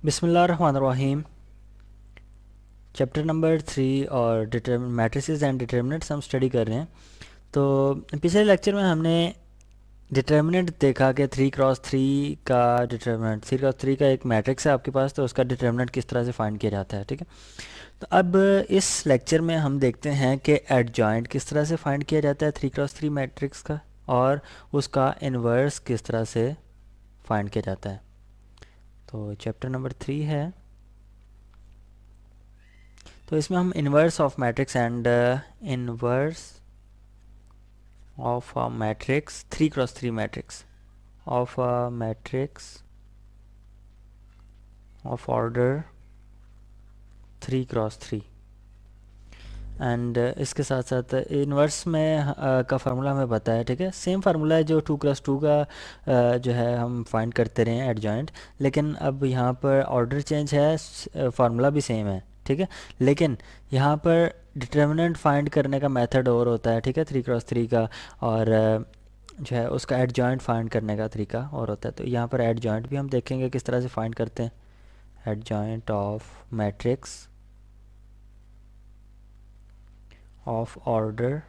बिस्मिल्लाहिर्रहमानिर्रहीम। Chapter number 3 और matrices and determinants हम स्टडी कर रहे हैं। तो पिछले लेक्चर में हमने डिटर्मिनेंट देखा कि 3 क्रॉस 3 का डिटर्मिनेंट, 3 क्रॉस 3 का एक मैट्रिक्स है आपके पास, तो उसका डिटर्मिनेंट किस तरह से फाइंड किया जाता है। ठीक है, तो अब इस लेक्चर में हम देखते हैं कि एडजॉइंट किस तरह से फाइंड किया जाता है 3 क्रॉस 3 मैट्रिक्स का, और उसका इन्वर्स किस तरह से फाइंड किया जाता है। तो चैप्टर नंबर 3 है, तो इसमें हम inverse of matrix and inverse of a matrix 3 cross 3 matrix of a matrix of order 3 cross 3 and इसके साथ साथ इन्वर्स में का फार्मूला हमें पता है। ठीक है, सेम फार्मूला है जो 2 क्रॉस 2 का जो है हम फाइंड करते रहे हैं एडजॉइंट, लेकिन अब यहाँ पर ऑर्डर चेंज है, फार्मूला भी सेम है। ठीक है, लेकिन यहाँ पर डिटर्मिनेंट फाइंड करने का मेथड और होता है। ठीक है, 3 क्रॉस 3 का, और जो है उसका एडजॉइंट फाइंड करने का तरीका और होता है। तो यहाँ पर एडजॉइंट भी हम देखेंगे किस तरह से फाइंड करते हैं। Adjoint of matrix of order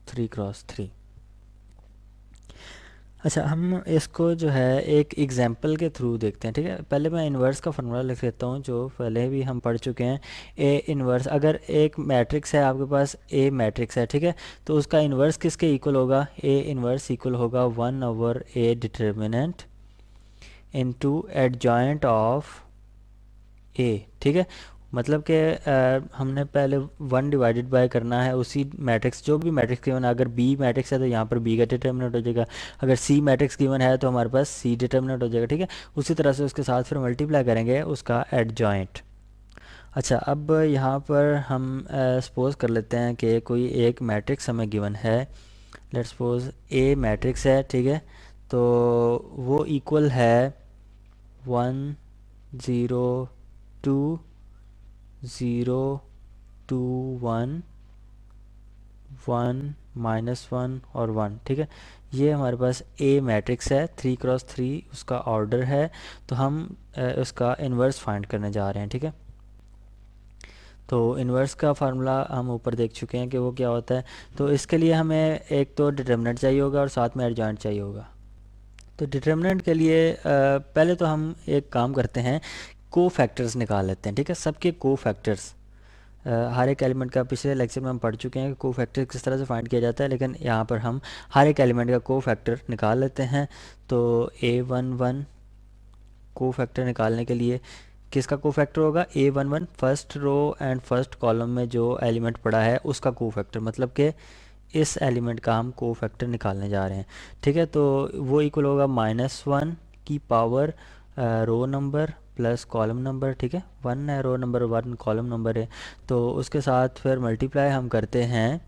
3 cross 3। अच्छा, हम इसको जो है एक एग्जांपल के थ्रू देखते हैं। ठीक है, पहले मैं इन्वर्स का फार्मूला लिख लेता हूँ जो पहले भी हम पढ़ चुके हैं। ए इन्वर्स, अगर एक मैट्रिक्स है आपके पास, ए मैट्रिक्स है, ठीक है, तो उसका इन्वर्स किसके इक्वल होगा? ए इन्वर्स इक्वल होगा 1/a determinant into adjoint of A. ठीक है, मतलब कि हमने पहले 1 डिवाइडेड बाय करना है उसी मैट्रिक्स, जो भी मैट्रिक्स गिवन है। अगर बी मैट्रिक्स है तो यहाँ पर बी का डिटर्मिनेंट हो जाएगा, अगर सी मैट्रिक्स गिवन है तो हमारे पास सी डिटर्मिनेंट हो जाएगा। ठीक है, उसी तरह से उसके साथ फिर मल्टीप्लाई करेंगे उसका एडजॉइंट। अच्छा, अब यहाँ पर हम सपोज कर लेते हैं कि कोई एक मैट्रिक्स हमें गिवन है। लेट्स सपोज ए मैट्रिक्स है। ठीक है, तो वो इक्वल है 1 0 2 0 2 1 1 -1 और 1। ठीक है, ये हमारे पास ए मैट्रिक्स है, 3 क्रॉस 3 उसका ऑर्डर है। तो हम उसका इन्वर्स फाइंड करने जा रहे हैं। ठीक है, तो इन्वर्स का फार्मूला हम ऊपर देख चुके हैं कि वो क्या होता है। तो इसके लिए हमें एक तो डिटर्मिनेंट चाहिए होगा और साथ में एडजॉइंट चाहिए होगा। तो डिटर्मिनेंट के लिए पहले तो हम एक काम करते हैं, को फैक्टर्स निकाल लेते हैं। ठीक है, सबके को फैक्टर्स हर एक एलिमेंट का पिछले लेक्चर में हम पढ़ चुके हैं कि को फैक्टर किस तरह से फाइंड किया जाता है, लेकिन यहाँ पर हम हर एक एलिमेंट का को फैक्टर निकाल लेते हैं। तो A11 को फैक्टर निकालने के लिए किसका को फैक्टर होगा? A11 first row and first column में जो एलिमेंट पड़ा है उसका को फैक्टर, मतलब कि इस एलिमेंट का हम को फैक्टर निकालने जा रहे हैं। ठीक है, तो वो इक्वल होगा -1 की power row number plus column number. ठीक है, 1 है रो नंबर, 1 कॉलम नंबर है। तो उसके साथ फिर मल्टीप्लाई हम करते हैं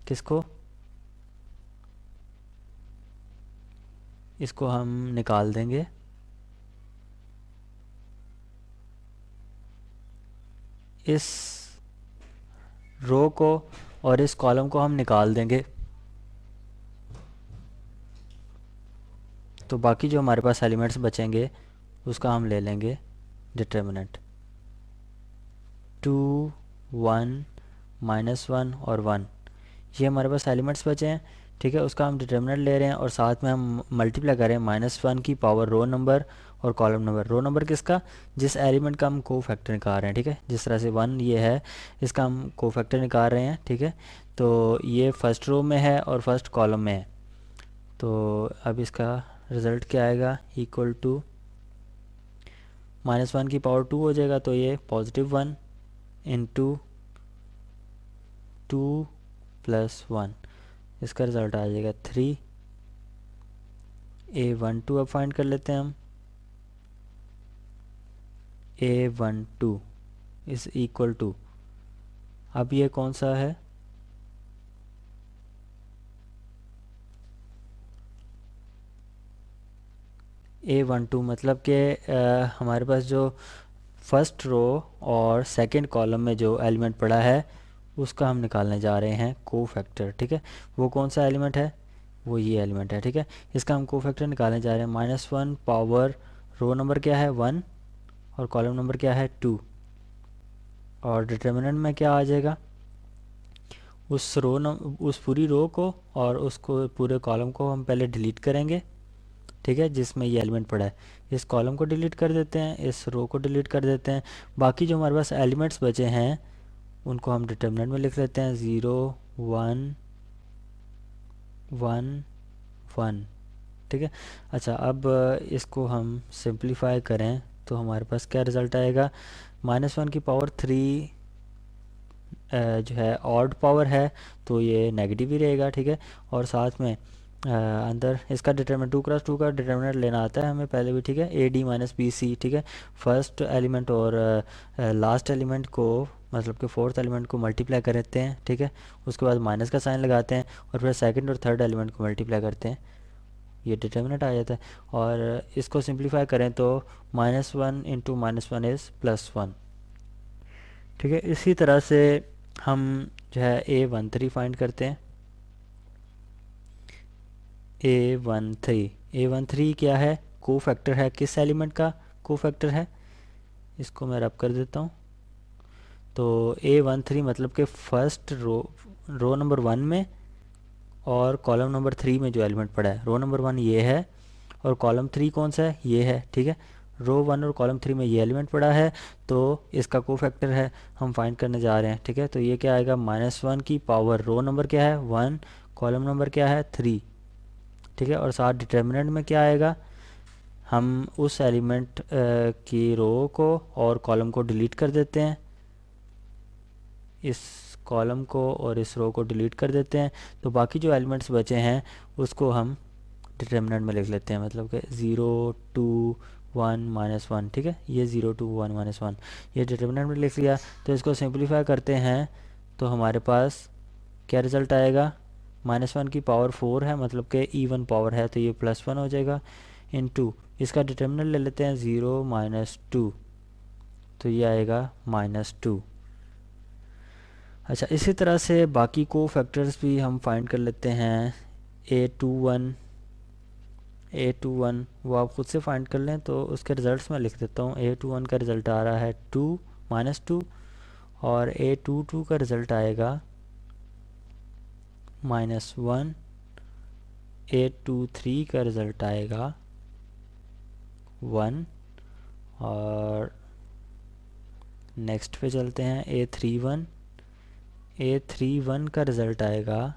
किसको? इसको हम निकाल देंगे, इस रो को और इस कॉलम को हम निकाल देंगे। तो बाकी जो हमारे पास एलिमेंट्स बचेंगे उसका हम ले लेंगे डिटर्मिनेंट। 2 1 -1 और 1, ये हमारे पास एलिमेंट्स बचे हैं। ठीक है, उसका हम डिटर्मिनेंट ले रहे हैं और साथ में हम मल्टीप्लाई कर रहे हैं -1 की पावर रो नंबर और कॉलम नंबर। रो नंबर किसका? जिस एलिमेंट का हम को फैक्टर निकाल रहे हैं। ठीक है, जिस तरह से 1 ये है, इसका हम को फैक्टर निकाल रहे हैं। ठीक है, तो ये फर्स्ट रो में है और फर्स्ट कॉलम में है। तो अब इसका रिज़ल्ट क्या आएगा? इक्वल टू -1 की पावर 2 हो जाएगा, तो ये +1 इंटू 2 + 1, इसका रिज़ल्ट आ जाएगा 3। A12 अब फाइंड कर लेते हैं हम। A12 इज़ इक्वल टू, अब ये कौन सा है? A12 मतलब कि हमारे पास जो फर्स्ट रो और सेकंड कॉलम में जो एलिमेंट पड़ा है उसका हम निकालने जा रहे हैं को फैक्टर। ठीक है, वो कौन सा एलिमेंट है? वो ये एलिमेंट है। ठीक है, इसका हम को फैक्टर निकालने जा रहे हैं -1 पावर रो नंबर क्या है 1 और कॉलम नंबर क्या है 2, और डिटर्मिनेंट में क्या आ जाएगा, उस पूरी रो को और उसको पूरे कॉलम को हम पहले डिलीट करेंगे, ठीक है, जिसमें ये एलिमेंट पड़ा है। इस कॉलम को डिलीट कर देते हैं, इस रो को डिलीट कर देते हैं, बाकी जो हमारे पास एलिमेंट्स बचे हैं उनको हम डिटर्मिनेंट में लिख लेते हैं 0 1 1 1, ठीक है। अच्छा, अब इसको हम सिंप्लीफाई करें तो हमारे पास क्या रिज़ल्ट आएगा, -1 की पावर 3 जो है ऑड पावर है तो ये नेगेटिव ही रहेगा, ठीक है। और साथ में अंदर इसका डिटरमिनेंट 2 × 2 का डिटरमिनेंट लेना आता है हमें पहले भी, ठीक है, AD - BC, ठीक है। फर्स्ट एलिमेंट और लास्ट एलिमेंट को, मतलब कि फोर्थ एलिमेंट को मल्टीप्लाई करते हैं, ठीक है, उसके बाद माइनस का साइन लगाते हैं और फिर सेकंड और थर्ड एलिमेंट को मल्टीप्लाई करते हैं, ये डिटर्मिनेंट आ जाता है। और इसको सिंप्लीफाई करें तो -1 × -1 इज़ +1, ठीक है। इसी तरह से हम जो है A13 फाइंड करते हैं। A13 क्या है, कोफैक्टर है, किस एलिमेंट का कोफैक्टर है, इसको मैं रब कर देता हूँ। तो A13 मतलब कि फर्स्ट रो नंबर 1 में और कॉलम नंबर 3 में जो एलिमेंट पड़ा है, रो नंबर 1 ये है और कॉलम 3 कौन सा है, ये है, ठीक है। रो 1 और कॉलम 3 में ये एलिमेंट पड़ा है तो इसका कोफैक्टर है, हम फाइंड करने जा रहे हैं, ठीक है। तो ये क्या आएगा, -1 की पावर, रो नंबर क्या है 1, कॉलम नंबर क्या है 3, ठीक है। और साथ डिटर्मिनेंट में क्या आएगा, हम उस एलिमेंट की रो को और कॉलम को डिलीट कर देते हैं, इस कॉलम को और इस रो को डिलीट कर देते हैं, तो बाकी जो एलिमेंट्स बचे हैं उसको हम डिटर्मिनेंट में लिख लेते हैं, मतलब कि 0 2 1 -1, ठीक है। ये 0 2 1 -1 ये डिटर्मिनेंट में लिख लिया। तो इसको सिंप्लीफाई करते हैं तो हमारे पास क्या रिज़ल्ट आएगा, -1 की पावर 4 है, मतलब कि इवन पावर है तो ये +1 हो जाएगा, इनटू इसका डिटर्मिनेंट ले लेते हैं 0 -2, तो ये आएगा -2। अच्छा, इसी तरह से बाकी को फैक्टर्स भी हम फाइंड कर लेते हैं। A21 वो आप ख़ुद से फाइंड कर लें, तो उसके रिज़ल्ट्स मैं लिख देता हूँ। A21 का रिज़ल्ट आ रहा है 2 -2 और A22 का रिज़ल्ट आएगा -1, A23 का रिज़ल्ट आएगा 1, और नेक्स्ट पे चलते हैं A31 का रिज़ल्ट आएगा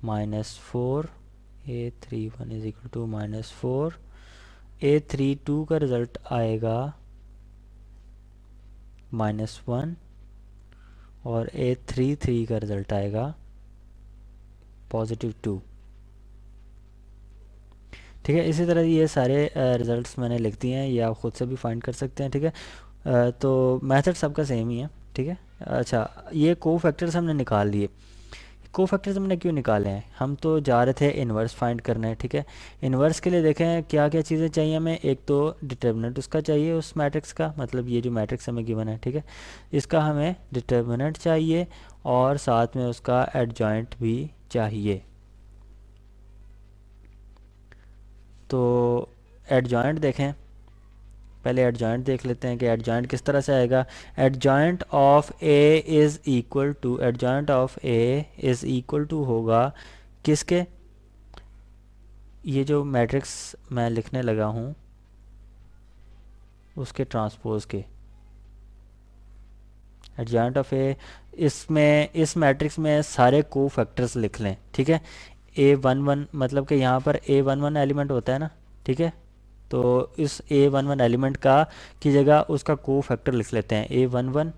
-4, A31 = -4, A32 का रिज़ल्ट आएगा -1 और A33 का रिज़ल्ट आएगा +2, ठीक है। इसी तरह ये सारे रिज़ल्ट्स मैंने लिख दिए हैं, ये आप ख़ुद से भी फाइंड कर सकते हैं, ठीक है। तो मेथड सबका सेम ही है, ठीक है। अच्छा, ये कोफैक्टर्स हमने निकाल लिए। कोफैक्टर्स हमने क्यों निकाले हैं, हम तो जा रहे थे इन्वर्स फाइंड करना है, ठीक है। इन्वर्स के लिए देखें क्या क्या चीज़ें चाहिए हमें, एक तो डिटर्मिनेंट उसका चाहिए उस मैट्रिक्स का, मतलब ये जो मैट्रिक्स हमें गिवन है, ठीक है, इसका हमें डिटर्मिनेंट चाहिए और साथ में उसका एडजॉइंट भी चाहिए। तो एडजॉइंट देखें, पहले एडजॉइंट देख लेते हैं कि एडजॉइंट किस तरह से आएगा। Adjoint of A is equal to होगा किसके, ये जो मैट्रिक्स मैं लिखने लगा हूँ उसके ट्रांसपोज के। एडजॉइंट ऑफ ए, इसमें इस मैट्रिक्स में सारे कोफैक्टर्स लिख लें, ठीक है। A11 मतलब कि यहाँ पर A11 एलिमेंट होता है ना, ठीक है। तो इस A11 एलिमेंट का की जगह उसका कोफैक्टर लिख लेते हैं A11,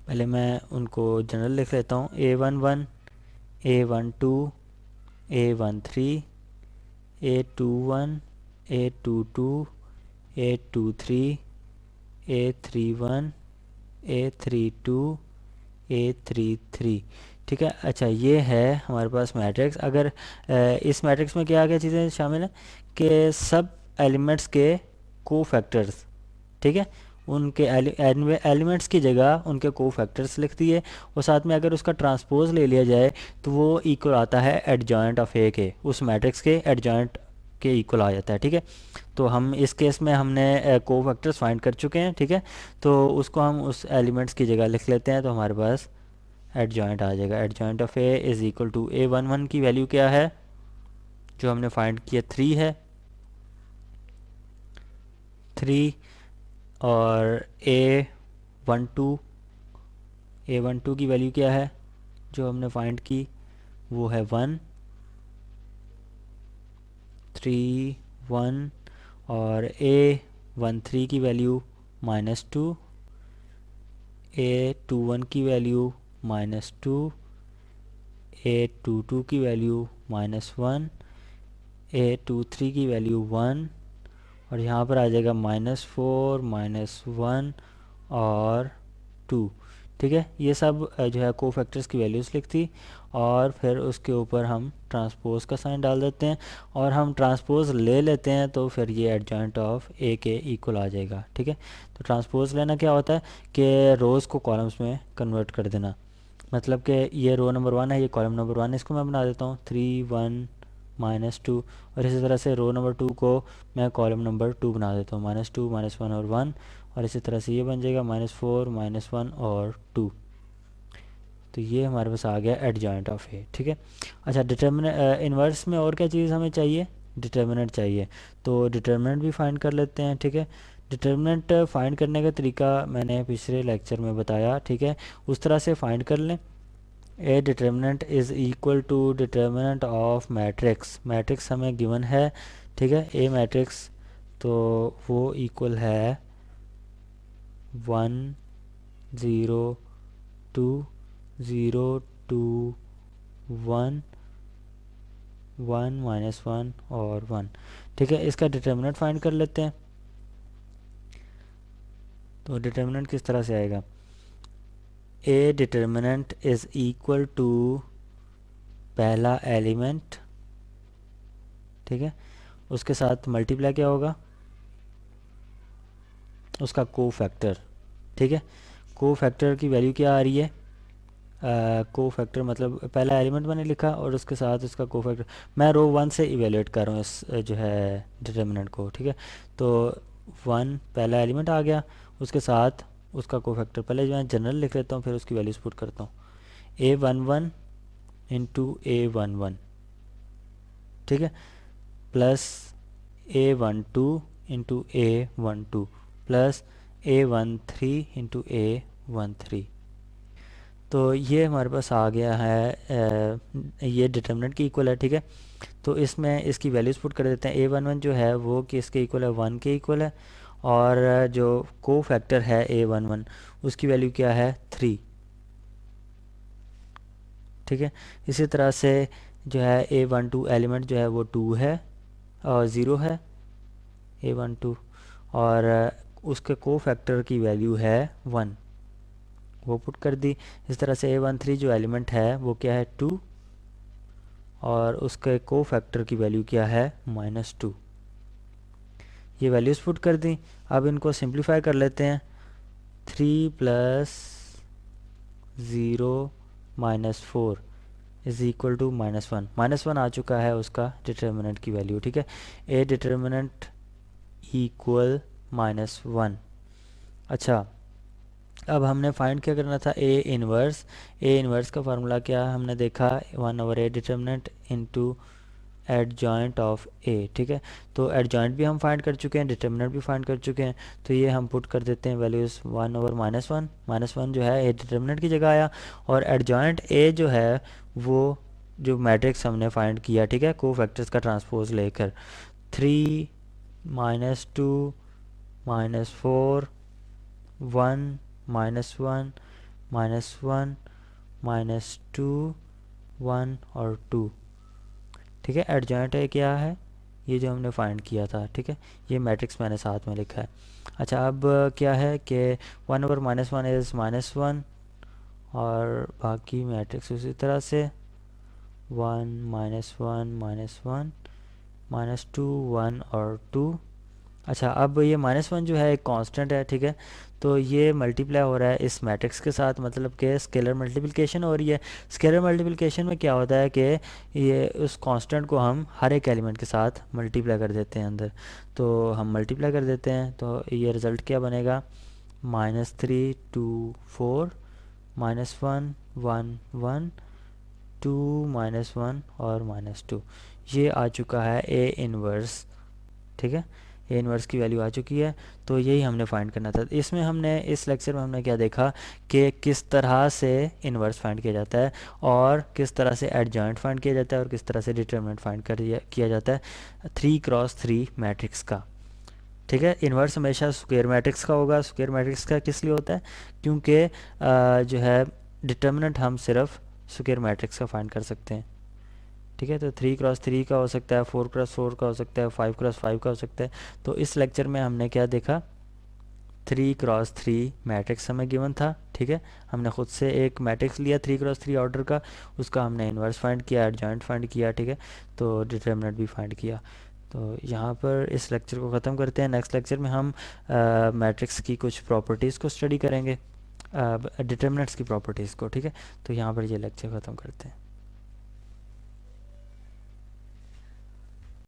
पहले मैं उनको जनरल लिख लेता हूँ। A11, A12, A13, A21, A22, A23, A31, A32, A33, ठीक है। अच्छा, ये है हमारे पास मैट्रिक्स। अगर इस मैट्रिक्स में क्या क्या चीज़ें शामिल हैं कि सब एलिमेंट्स के कोफैक्टर्स, ठीक है, उनके एलिमेंट्स की जगह उनके कोफैक्टर्स लिख दिए, और साथ में अगर उसका ट्रांसपोज ले लिया जाए तो वो इक्वल आता है एडजॉइंट ऑफ ए के, उस मैट्रिक्स के एडजॉइंट के इक्वल आ जाता है। ठीक है, तो हम इस केस में हमने को फैक्टर्स फाइंड कर चुके हैं। ठीक है, तो उसको हम उस एलिमेंट्स की जगह लिख लेते हैं, तो हमारे पास एडजॉइंट आ जाएगा। Adjoint of A is equal to A11 की वैल्यू क्या है जो हमने फाइंड किया, 3 है, 3। और A12 की वैल्यू क्या है जो हमने फाइंड की, वो है 1, 3, 1। और A13 की वैल्यू -2, A21 की वैल्यू -2, A22 की वैल्यू -1, A23 की वैल्यू 1। और यहाँ पर आ जाएगा -4, -1 और 2। ठीक है, ये सब जो है को फैक्टर्स की वैल्यूज़ लिखती, और फिर उसके ऊपर हम ट्रांसपोज का साइन डाल देते हैं और हम ट्रांसपोज ले लेते हैं, तो फिर ये एडजॉइंट ऑफ ए के इक्वल आ जाएगा। ठीक है, तो ट्रांसपोज लेना क्या होता है कि रोज़ को कॉलम्स में कन्वर्ट कर देना। मतलब कि ये रो नंबर 1 है, ये कॉलम नंबर 1 है, इसको मैं बना देता हूँ 3, 1, -2। और इसी तरह से रो नंबर 2 को मैं कॉलम नंबर 2 बना देता हूँ, -2, -1 और 1। और इसी तरह से ये बन जाएगा -4, -1 और 2। तो ये हमारे पास आ गया एडजॉइंट ऑफ ए। ठीक है, अच्छा डिटर्मिनेंट इन्वर्स में और क्या चीज़ हमें चाहिए, डिटर्मिनेंट चाहिए, तो डिटर्मिनेंट भी फाइंड कर लेते हैं। ठीक है, डिटर्मिनेंट फाइंड करने का तरीका मैंने पिछले लेक्चर में बताया। ठीक है, उस तरह से फाइंड कर लें। A determinant is equal to determinant of matrix. Matrix हमें गिवन है। ठीक है, ए मैट्रिक्स, तो वो इक्वल है 1, 0, 2, 0, 2, 1, 1, -1 और 1। ठीक है, इसका डिटर्मिनेंट फाइंड कर लेते हैं। तो डिटर्मिनेंट किस तरह से आएगा, A determinant is equal to पहला एलिमेंट, ठीक है, उसके साथ मल्टीप्लाई क्या होगा, उसका को फैक्टर। ठीक है, को फैक्टर की वैल्यू क्या आ रही है, को फैक्टर मतलब पहला एलिमेंट मैंने लिखा और उसके साथ उसका को फैक्टर। मैं रो 1 से इवेलुएट कर रहा हूँ इस जो है डिटर्मिनेंट को। ठीक है, तो 1 पहला एलिमेंट आ गया, उसके साथ उसका को फैक्टर। पहले जो है जनरल लिख लेता हूँ, फिर उसकी वैल्यूज पुट करता हूँ। A11 इंटू A11, ठीक है, plus A12 into A12 plus A13 into A13। तो ये हमारे पास आ गया है, ये डिटर्मिनेंट की इक्वल है। ठीक है, तो इसमें इसकी वैल्यूज़ पुट कर देते हैं। A11 जो है वो किसके इक्वल है, 1 के इक्वल है। और जो को फैक्टर है A11 उसकी वैल्यू क्या है, 3। ठीक है, इसी तरह से जो है A12 एलिमेंट जो है वो 2 है और 0 है A12। और उसके को फैक्टर की वैल्यू है 1, वो पुट कर दी। इस तरह से A13 जो एलिमेंट है वो क्या है, 2, और उसके को फैक्टर की वैल्यू क्या है, -2। ये वैल्यूज़ पुट कर दी। अब इनको सिंप्लीफाई कर लेते हैं। 3 प्लस 0 -4 इज़ इक्वल टू -1। -1 आ चुका है उसका डिटर्मिनेंट की वैल्यू। ठीक है, ए डिटर्मिनेंट इक्वल -1। अच्छा, अब हमने फाइंड क्या करना था, ए इनवर्स। ए इनवर्स का फार्मूला क्या हमने देखा, 1/a determinant into adjoint of A. ठीक है, तो एडजॉइंट भी हम फाइंड कर चुके हैं, डिटर्मिनेंट भी फाइंड कर चुके हैं। तो ये हम पुट कर देते हैं वैल्यूज़ 1/-1। -1 जो है ए डिटर्मिनेंट की जगह आया, और एडजॉइंट ए जो है वो जो मैट्रिक्स हमने फाइंड किया, ठीक है, को फैक्टर्स का ट्रांसपोज लेकर, 3, -2, -4, 1, -1, -1, -2, 1 और 2। ठीक है, एडजॉइंट है क्या है, ये जो हमने फाइंड किया था। ठीक है, ये मैट्रिक्स मैंने साथ में लिखा है। अच्छा, अब क्या है कि 1/-1 इज़ -1, और बाकी मैट्रिक्स उसी तरह से 1, -1, -1, -2, 1 और 2। अच्छा, अब ये -1 जो है एक कांस्टेंट है, ठीक है। तो ये मल्टीप्लाई हो रहा है इस मैट्रिक्स के साथ, मतलब कि स्केलर मल्टीप्लिकेशन हो रही है। स्केलर मल्टीप्लिकेशन में क्या होता है कि ये उस कांस्टेंट को हम हर एक एलिमेंट के साथ मल्टीप्लाई कर देते हैं अंदर। तो हम मल्टीप्लाई कर देते हैं, तो ये रिज़ल्ट क्या बनेगा, -3 2 4 -1 1 1 2 -1 और -2। ये आ चुका है ए इनवर्स, ठीक है। ए इनवर्स की वैल्यू आ चुकी है। तो यही हमने फाइंड करना था। इसमें हमने इस लेक्चर में हमने क्या देखा कि किस तरह से इनवर्स फाइंड किया जाता है, और किस तरह से एडजॉइंट फाइंड किया जाता है, और किस तरह से डिटरमिनेंट फाइंड किया जाता है 3x3 मैट्रिक्स का, ठीक है। इन्वर्स हमेशा स्क्वायर मैट्रिक्स का होगा। स्क्वायर मैट्रिक्स का किस लिए होता है, क्योंकि जो है डिटर्मिनेंट हम सिर्फ स्क्वायर मैट्रिक्स का फाइंड कर सकते हैं, ठीक है। तो 3x3 का हो सकता है, 4x4 का हो सकता है, 5x5 का हो सकता है। तो इस लेक्चर में हमने क्या देखा, 3x3 मैट्रिक्स हमें गिवन था, ठीक है। हमने खुद से एक मैट्रिक्स लिया 3x3 ऑर्डर का, उसका हमने इन्वर्स फाइंड किया, एडजॉइंट फाइंड किया, ठीक है। तो डिटर्मिनेंट भी फाइंड किया। तो यहाँ पर इस लेक्चर को ख़त्म करते हैं। नेक्स्ट लेक्चर में हम मैट्रिक्स की कुछ प्रॉपर्टीज़ को स्टडी करेंगे, डिटर्मिनेंट्स की प्रॉपर्टीज़ को, ठीक है। तो यहाँ पर ये लेक्चर ख़त्म करते हैं।